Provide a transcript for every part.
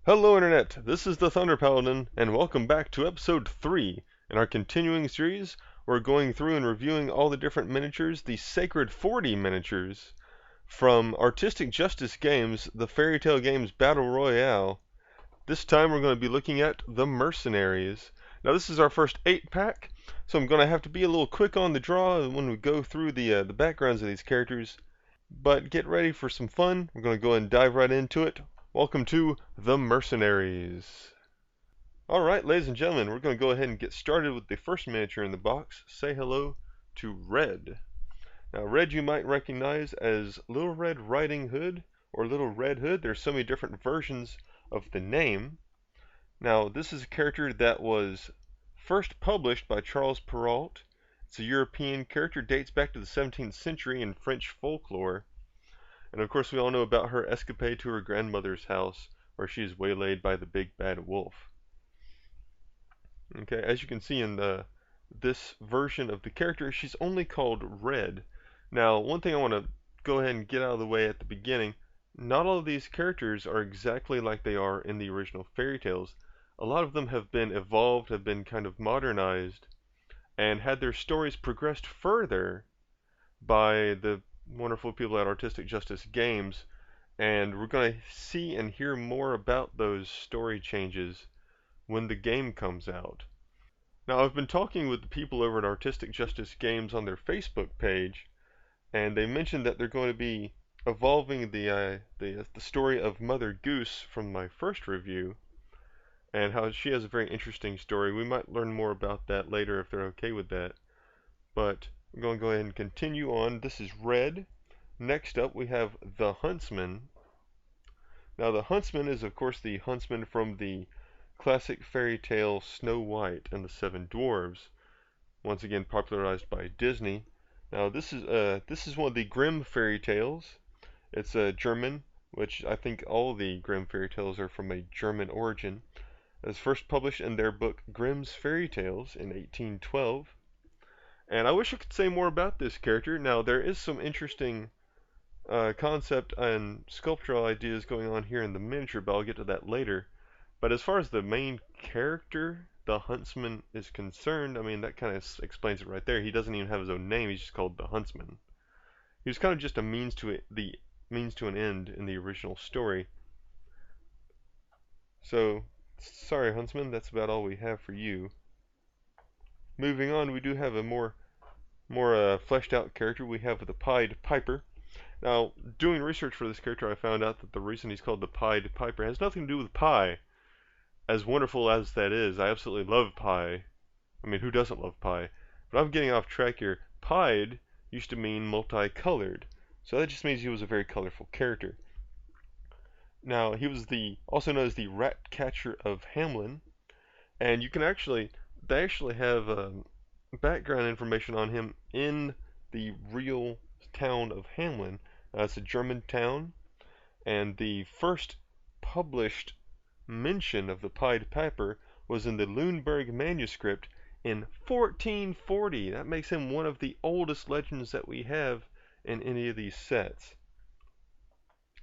Hello Internet, this is the Thunder Paladin, and welcome back to episode 3. In our continuing series, we're going through and reviewing all the different miniatures, the Sacred 40 miniatures, from Artistic Justice Games, the Fairytale Games Battle Royale. This time we're going to be looking at the Mercenaries. Now this is our first 8-pack, so I'm going to have to be a little quick on the draw when we go through the backgrounds of these characters. But get ready for some fun. We're going to go ahead and dive right into it. Welcome to the Mercenaries. Alright, ladies and gentlemen, we're going to go ahead and get started with the first miniature in the box. Say hello to Red. Now, Red you might recognize as Little Red Riding Hood or Little Red Hood. There's so many different versions of the name. Now, this is a character that was first published by Charles Perrault. It's a European character, dates back to the 17th century in French folklore. And of course we all know about her escapade to her grandmother's house, where she is waylaid by the big bad wolf. Okay, as you can see in this version of the character, she's only called Red. Now, one thing I want to go ahead and get out of the way at the beginning, not all of these characters are exactly like they are in the original fairy tales. A lot of them have been evolved, have been kind of modernized, and had their stories progressed further by the wonderful people at Artistic Justice Games, and we're going to see and hear more about those story changes when the game comes out. Now, I've been talking with the people over at Artistic Justice Games on their Facebook page, and they mentioned that they're going to be evolving the story of Mother Goose from my first review, and how she has a very interesting story. We might learn more about that later if they're okay with that. But we're going to go ahead and continue on. This is Red. Next up, we have the Huntsman. Now, the Huntsman is, of course, the Huntsman from the classic fairy tale Snow White and the Seven Dwarves, once again popularized by Disney. Now, this is one of the Grimm fairy tales. It's German, which I think all the Grimm fairy tales are from a German origin. It was first published in their book Grimm's Fairy Tales in 1812. And I wish I could say more about this character. Now, there is some interesting concept and sculptural ideas going on here in the miniature, but I'll get to that later. But as far as the main character, the Huntsman, is concerned, I mean, that kind of explains it right there. He doesn't even have his own name. He's just called the Huntsman. He was kind of just a means to an end in the original story. So, sorry, Huntsman, that's about all we have for you. Moving on, we do have a more fleshed out character. We have the Pied Piper. Now, doing research for this character, I found out that the reason he's called the Pied Piper has nothing to do with pie. As wonderful as that is, I absolutely love pie. I mean, who doesn't love pie? But I'm getting off track here. Pied used to mean multicolored, so that just means he was a very colorful character. Now, he was also known as the Rat Catcher of Hamelin, and they actually have background information on him in the real town of Hamelin. It's a German town, and the first published mention of the Pied Piper was in the Lüneburg manuscript in 1440. That makes him one of the oldest legends that we have in any of these sets.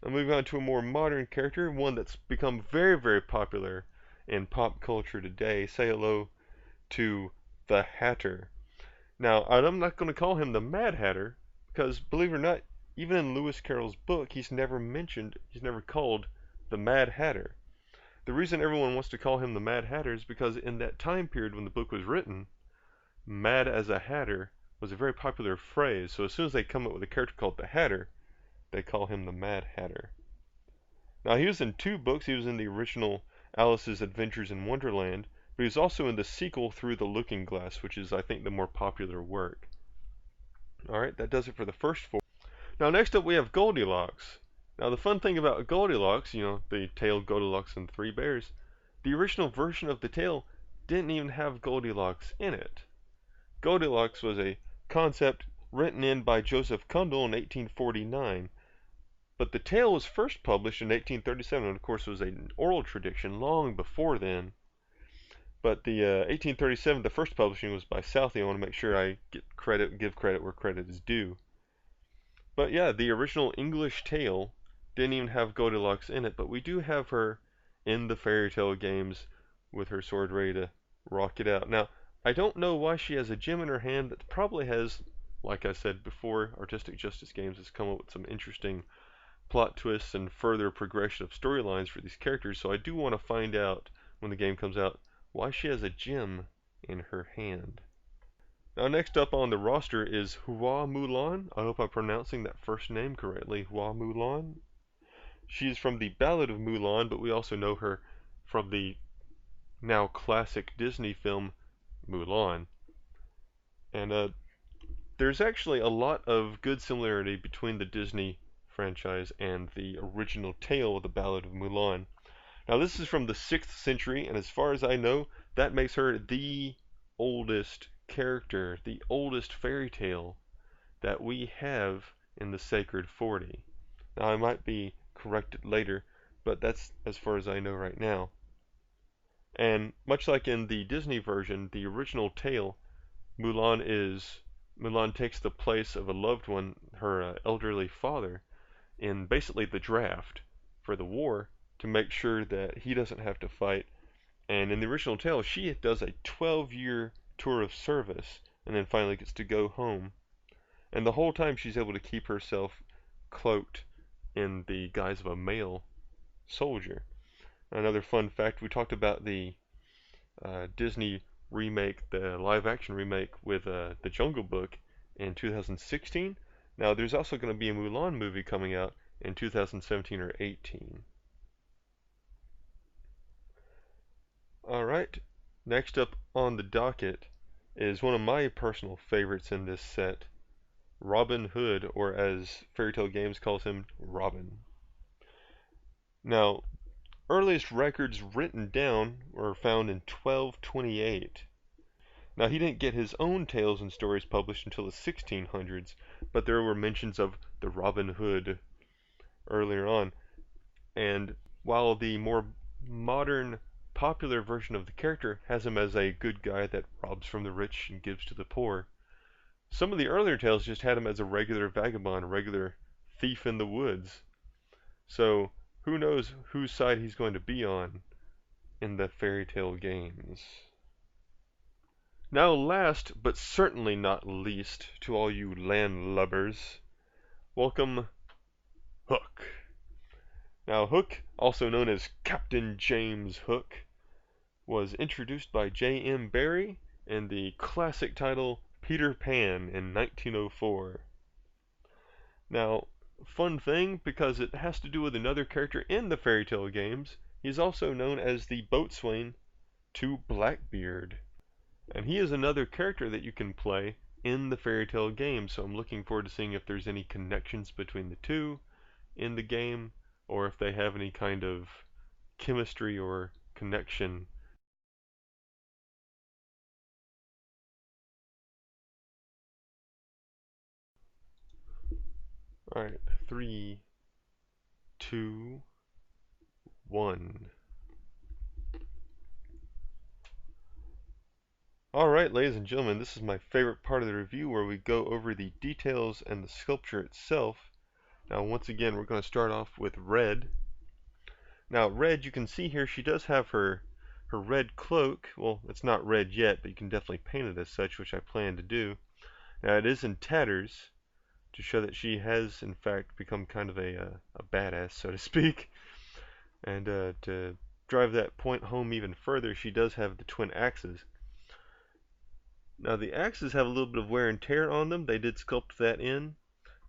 Now moving on to a more modern character, one that's become very, very popular in pop culture today. Say hello to the Hatter. Now, I'm not going to call him the Mad Hatter, because believe it or not, even in Lewis Carroll's book, he's never called the Mad Hatter. The reason everyone wants to call him the Mad Hatter is because in that time period when the book was written, Mad as a Hatter was a very popular phrase. So as soon as they come up with a character called the Hatter, they call him the Mad Hatter. Now, he was in 2 books. He was in the original Alice's Adventures in Wonderland, but he was also in the sequel Through the Looking Glass, which is, I think, the more popular work. Alright, that does it for the first 4. Now, next up we have Goldilocks. Now, the fun thing about Goldilocks, you know, the tale Goldilocks and the Three Bears, the original version of the tale didn't even have Goldilocks in it. Goldilocks was a concept written in by Joseph Kundell in 1849, but the tale was first published in 1837, and of course it was an oral tradition long before then. But the 1837, the first publishing was by Southey. I want to make sure I give credit where credit is due. But yeah, the original English tale didn't even have Goldilocks in it, but we do have her in the Fairytale games with her sword ready to rock it out. Now, I don't know why she has a gem in her hand that probably has, like I said before, Artistic Justice Games has come up with some interesting plot twists and further progression of storylines for these characters, so I do want to find out when the game comes out why she has a gem in her hand. Now next up on the roster is Hua Mulan. I hope I'm pronouncing that first name correctly. Hua Mulan. She's from the Ballad of Mulan, but we also know her from the now classic Disney film Mulan. And there's actually a lot of good similarity between the Disney franchise and the original tale of the Ballad of Mulan. Now this is from the 6th century, and as far as I know, that makes her the oldest character, the oldest fairy tale that we have in the Sacred 40. Now I might be corrected later, but that's as far as I know right now. And much like in the Disney version, the original tale, Mulan takes the place of a loved one, her elderly father, in basically the draft for the war to make sure that he doesn't have to fight. And in the original tale, she does a 12-year tour of service and then finally gets to go home. And the whole time she's able to keep herself cloaked in the guise of a male soldier. Another fun fact, we talked about the Disney remake, the live action remake with The Jungle Book in 2016. Now there's also going to be a Mulan movie coming out in 2017 or 18. Alright, next up on the docket is one of my personal favorites in this set, Robin Hood, or as Fairytale Games calls him, Robin. Now, earliest records written down were found in 1228. Now, he didn't get his own tales and stories published until the 1600s, but there were mentions of the Robin Hood earlier on. And while the more modern, popular version of the character has him as a good guy that robs from the rich and gives to the poor, some of the earlier tales just had him as a regular vagabond, a regular thief in the woods. So, who knows whose side he's going to be on in the Fairytale games. Now last, but certainly not least, to all you landlubbers, welcome Hook. Now Hook, also known as Captain James Hook, was introduced by J.M. Barrie in the classic title Peter Pan in 1904. Now, fun thing, because it has to do with another character in the Fairytale games, he's also known as the boatswain to Blackbeard. And he is another character that you can play in the Fairytale game, so I'm looking forward to seeing if there's any connections between the two in the game, or if they have any kind of chemistry or connection. Alright, 3, 2, 1. Alright, ladies and gentlemen, this is my favorite part of the review where we go over the details and the sculpture itself. Now, once again, we're going to start off with Red. Now, Red, you can see here, she does have her red cloak. Well, it's not red yet, but you can definitely paint it as such, which I plan to do. Now, it is in tatters to show that she has, in fact, become kind of a badass, so to speak. And to drive that point home even further, she does have the twin axes. Now, the axes have a little bit of wear and tear on them. They did sculpt that in.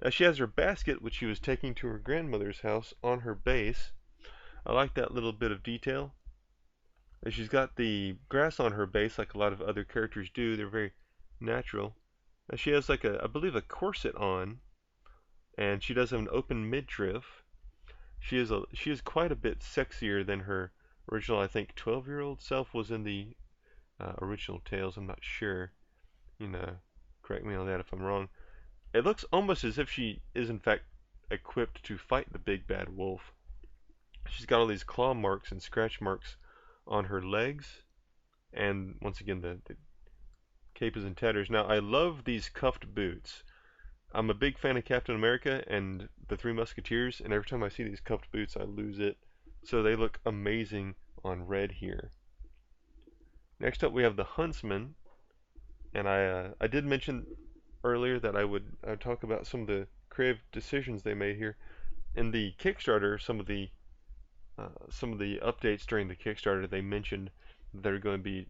Now, she has her basket, which she was taking to her grandmother's house, on her base. I like that little bit of detail. And she's got the grass on her base like a lot of other characters do. They're very natural. Now, she has like I believe a corset on, and she does have an open midriff. She is quite a bit sexier than her original, I think, 12-year-old self was in the original tales. I'm not sure. You know, correct me on that if I'm wrong. It looks almost as if she is in fact equipped to fight the big bad wolf. She's got all these claw marks and scratch marks on her legs, and once again the cape is in tatters. Now I love these cuffed boots. I'm a big fan of Captain America and the Three Musketeers, and every time I see these cuffed boots I lose it. So they look amazing on red here. Next up we have the Huntsman, and I did mention earlier that I would talk about some of the creative decisions they made here. In the Kickstarter, some of the updates during the Kickstarter, they mentioned they're going to be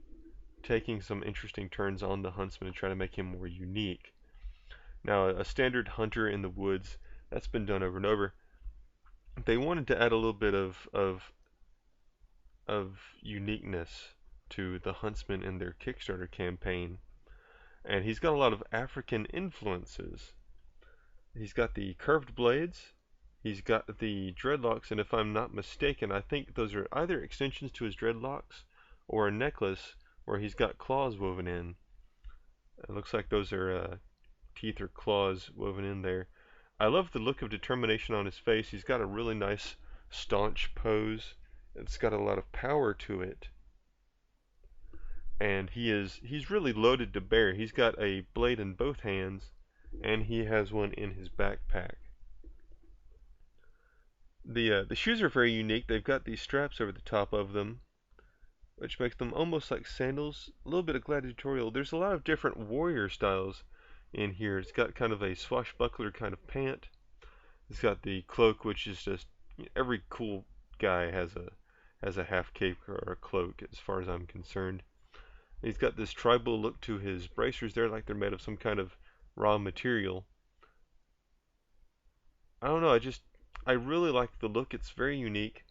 taking some interesting turns on the Huntsman and try to make him more unique. Now, a standard hunter in the woods, that's been done over and over. They wanted to add a little bit of uniqueness to the Huntsman in their Kickstarter campaign, and he's got a lot of African influences. He's got the curved blades, he's got the dreadlocks, and if I'm not mistaken, I think those are either extensions to his dreadlocks or a necklace where he's got claws woven in. It looks like those are teeth or claws woven in there. I love the look of determination on his face. He's got a really nice staunch pose. It's got a lot of power to it. And he's really loaded to bear. He's got a blade in both hands and he has one in his backpack. The shoes are very unique. They've got these straps over the top of them, which makes them almost like sandals. A little bit of gladiatorial. There's a lot of different warrior styles in here. It's got kind of a swashbuckler kind of pant. It's got the cloak, which is just every cool guy has a half cape or a cloak, as far as I'm concerned. He's got this tribal look to his bracers there, like they're made of some kind of raw material. I don't know, I really like the look. It's very unique.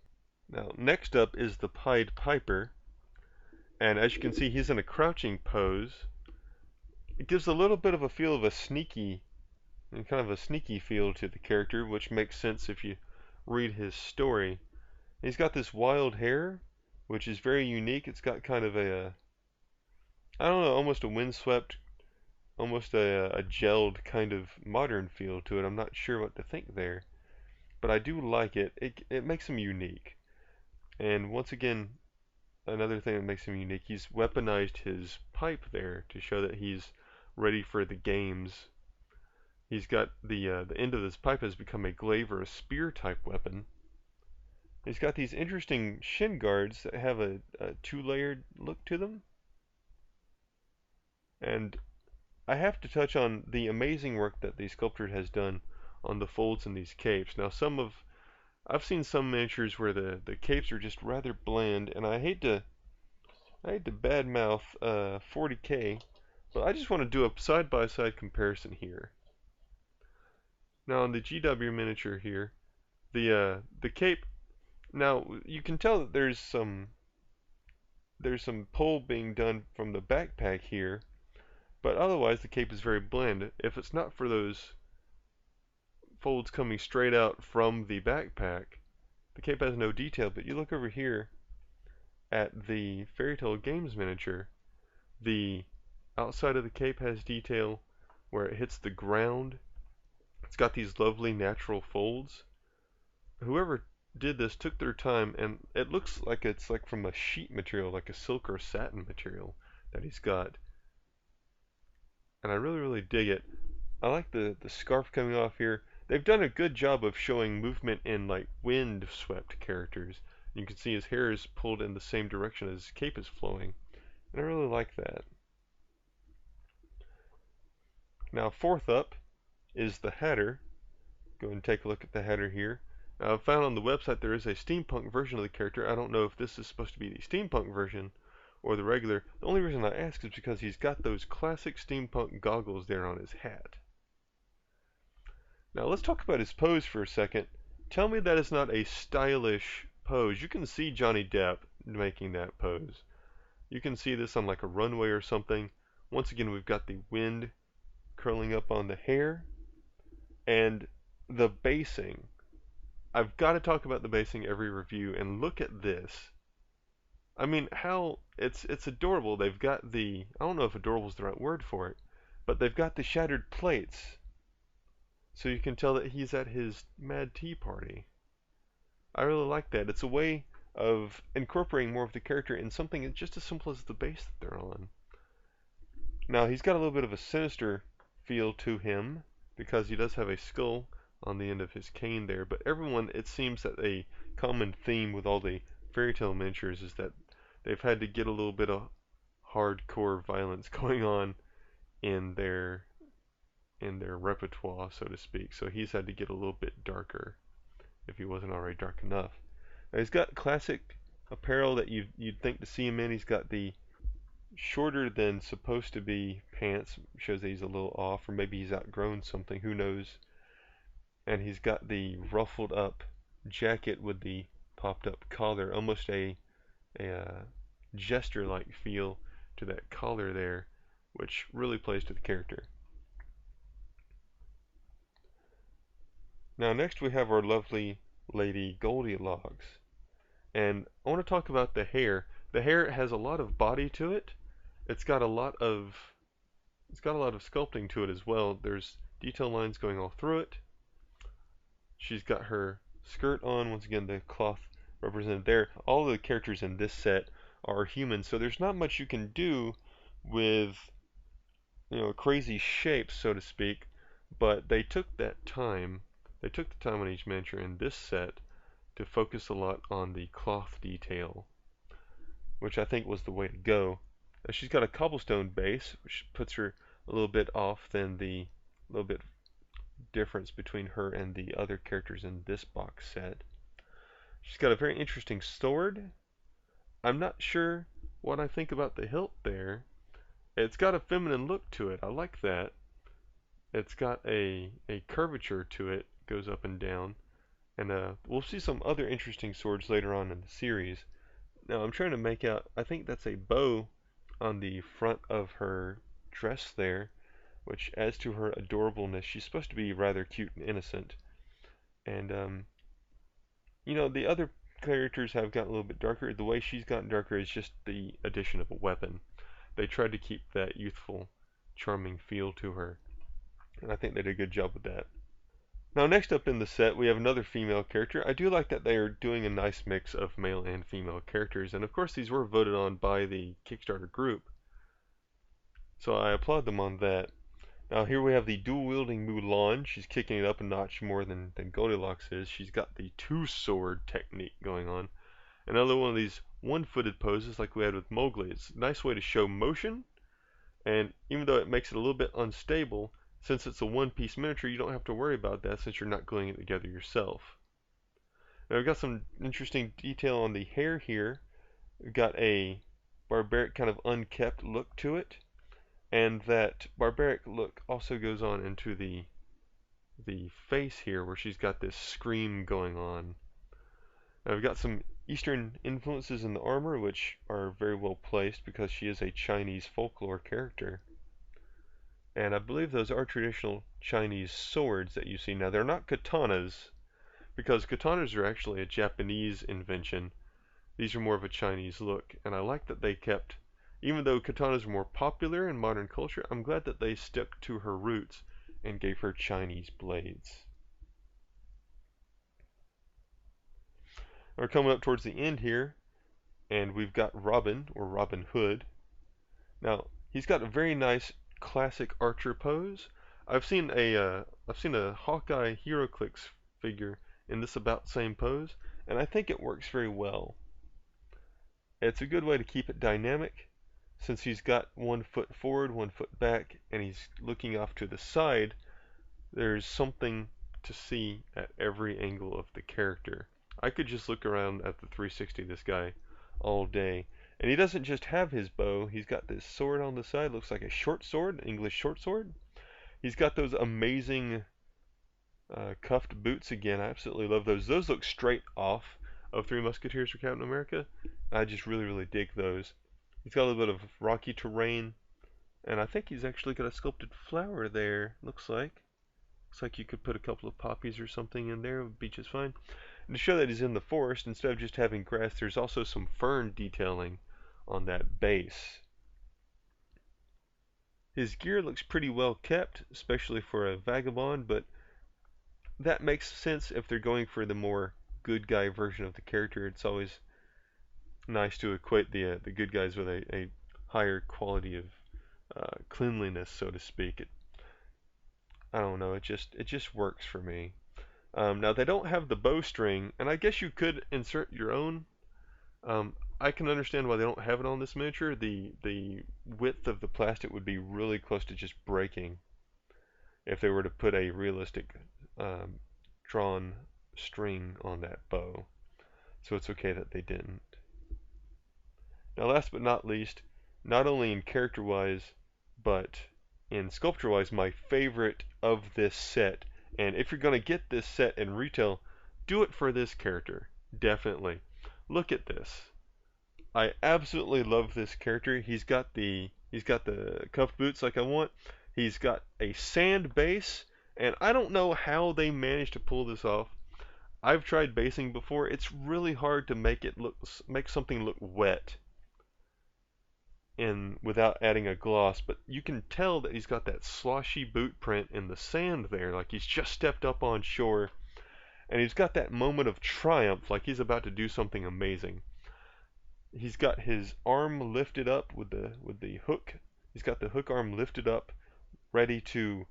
Now, next up is the Pied Piper, and as you can see, he's in a crouching pose. It gives a little bit of a feel of a sneaky, kind of a sneaky feel to the character, which makes sense if you read his story. He's got this wild hair, which is very unique. It's got kind of I don't know, almost a windswept, almost a gelled kind of modern feel to it. I'm not sure what to think there, but I do like it. It makes him unique. And once again, another thing that makes him unique, he's weaponized his pipe there to show that he's ready for the games. He's got the end of this pipe has become a glaive or a spear type weapon. He's got these interesting shin guards that have a two-layered look to them. And I have to touch on the amazing work that the sculptor has done on the folds in these capes. Now, I've seen some miniatures where the capes are just rather bland, and I hate to badmouth 40K, but I just want to do a side-by-side comparison here. Now, on the GW miniature here, the cape. Now you can tell that there's some pull being done from the backpack here, but otherwise the cape is very bland. If it's not for those folds coming straight out from the backpack, the cape has no detail. But you look over here at the Fairytale Games miniature, the outside of the cape has detail where it hits the ground. It's got these lovely natural folds. Whoever did this took their time, and it looks like it's like from a sheet material, like a silk or satin material that he's got. And I really dig it. I like the scarf coming off here. They've done a good job of showing movement in like wind swept characters. You can see his hair is pulled in the same direction as his cape is flowing, and I really like that. Now, fourth up is the Hatter. Go and take a look at the Hatter here. Now, I found on the website there is a steampunk version of the character. I don't know if this is supposed to be the steampunk version or the regular. The only reason I ask is because he's got those classic steampunk goggles there on his hat. Now let's talk about his pose for a second. Tell me that is not a stylish pose. You can see Johnny Depp making that pose. You can see this on like a runway or something. Once again, we've got the wind curling up on the hair and the basing. I've got to talk about the basing every review, and look at this. I mean, how it's adorable. They've got I don't know if adorable is the right word for it, but they've got the shattered plates, so you can tell that he's at his mad tea party. I really like that. It's a way of incorporating more of the character in something just as simple as the base that they're on. Now, he's got a little bit of a sinister feel to him because he does have a skull on the end of his cane there. But everyone, it seems that a common theme with all the fairy tale miniatures is that they've had to get a little bit of hardcore violence going on in their repertoire, so to speak. So he's had to get a little bit darker if he wasn't already dark enough. Now he's got classic apparel that you'd think to see him in. He's got the shorter than supposed to be pants, shows that he's a little off, or maybe he's outgrown something, who knows. And he's got the ruffled up jacket with the popped up collar, almost a jester like feel to that collar there, which really plays to the character. Now next we have our lovely Lady Goldilocks. And I want to talk about the hair. The hair has a lot of body to it. It's got a lot of sculpting to it as well. There's detail lines going all through it. She's got her skirt on, once again the cloth represented there. All of the characters in this set are human, so there's not much you can do with crazy shapes, so to speak, but they took that time. They took the time on each miniature in this set to focus a lot on the cloth detail, which I think was the way to go. She's got a cobblestone base, which puts her a little bit off than the little bit difference between her and the other characters in this box set. She's got a very interesting sword. I'm not sure what I think about the hilt there. It's got a feminine look to it. I like that. It's got a curvature to it, goes up and down. And we'll see some other interesting swords later on in the series. Now I'm trying to make out, I think that's a bow on the front of her dress there, which adds to her adorableness. She's supposed to be rather cute and innocent. And, the other characters have gotten a little bit darker. The way she's gotten darker is just the addition of a weapon. They tried to keep that youthful, charming feel to her. And I think they did a good job with that. Now next up in the set we have another female character. I do like that they are doing a nice mix of male and female characters, and of course these were voted on by the Kickstarter group, so I applaud them on that. Now here we have the dual-wielding Mulan. She's kicking it up a notch more than Goldilocks is. She's got the two-sword technique going on. Another one of these one-footed poses like we had with Mowgli. It's a nice way to show motion, and even though it makes it a little bit unstable, since it's a one-piece miniature, you don't have to worry about that since you're not gluing it together yourself. Now we've got some interesting detail on the hair here. We've got a barbaric kind of unkept look to it, and that barbaric look also goes on into the face here where she's got this scream going on. Now we've got some Eastern influences in the armor, which are very well placed because she is a Chinese folklore character. And I believe those are traditional Chinese swords that you see. Now, they're not katanas, because katanas are actually a Japanese invention. These are more of a Chinese look, and I like that they kept, even though katanas are more popular in modern culture, I'm glad that they stuck to her roots and gave her Chinese blades. We're coming up towards the end here, and we've got Robin, or Robin Hood. Now, he's got a very nice classic archer pose. I've seen a Hawkeye HeroClix figure in this about same pose, and I think it works very well. It's a good way to keep it dynamic, since he's got 1 foot forward, 1 foot back, and he's looking off to the side. There's something to see at every angle of the character. I could just look around at the 360 of this guy all day. And he doesn't just have his bow, he's got this sword on the side, looks like a short sword, an English short sword. He's got those amazing cuffed boots again. I absolutely love those. Those look straight off of Three Musketeers for Captain America. I just really, really dig those. He's got a little bit of rocky terrain, and I think he's actually got a sculpted flower there, looks like. Looks like you could put a couple of poppies or something in there, it would be just fine. And to show that he's in the forest, instead of just having grass, there's also some fern detailing on that base. His gear looks pretty well kept, especially for a vagabond, but that makes sense if they're going for the more good guy version of the character. It's always nice to equate the good guys with a higher quality of cleanliness, so to speak. I don't know, it just works for me. Now they don't have the bowstring, and I guess you could insert your own. I can understand why they don't have it on this miniature. The width of the plastic would be really close to just breaking if they were to put a realistic um, drawn string on that bow. So it's okay that they didn't. Now last but not least, not only in character-wise, but in sculpture-wise, my favorite of this set, and if you're going to get this set in retail, do it for this character. Definitely. Look at this. I absolutely love this character. He's got the cuff boots like I want. He's got a sand base, and I don't know how they managed to pull this off. I've tried basing before. It's really hard to make something look wet in without adding a gloss, but you can tell that he's got that sloshy boot print in the sand there, like he's just stepped up on shore, and he's got that moment of triumph, like he's about to do something amazing. He's got his arm lifted up with the hook. He's got the hook arm lifted up, ready to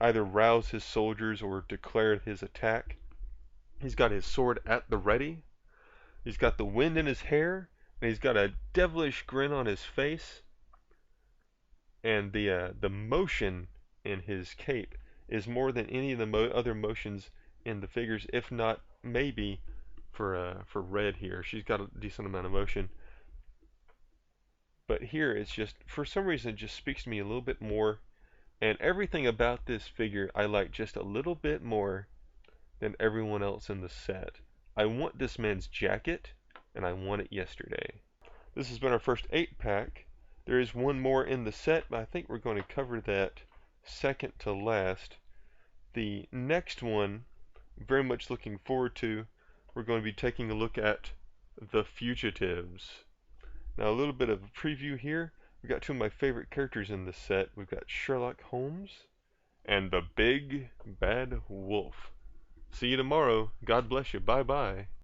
either rouse his soldiers or declare his attack. He's got his sword at the ready. He's got the wind in his hair, and he's got a devilish grin on his face. And the motion in his cape is more than any of the other motions in the figures, if not maybe for Red here. She's got a decent amount of motion. But here it's just, for some reason, it just speaks to me a little bit more. And everything about this figure I like just a little bit more than everyone else in the set. I want this man's jacket, and I want it yesterday. This has been our first 8-pack. There is one more in the set, but I think we're going to cover that second to last. The next one, very much looking forward to, we're going to be taking a look at The Fugitives. Now, a little bit of a preview here. We've got two of my favorite characters in this set. We've got Sherlock Holmes and the Big Bad Wolf. See you tomorrow. God bless you. Bye-bye.